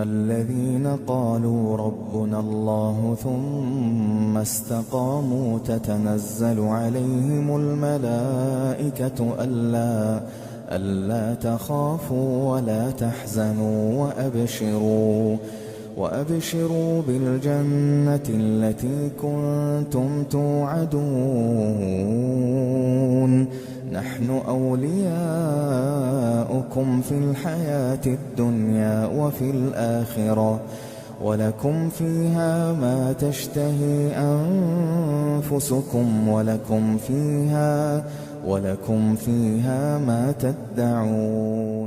الذين قالوا ربنا الله ثم استقاموا تتنزل عليهم الملائكة ألا تخافوا ولا تحزنوا وأبشروا بالجنة التي كنتم توعدون نحن أولياؤكم في الحياة الدنيا وفي الآخرة ولكم فيها ما تشتهي أنفسكم ولكم فيها ما تدعون.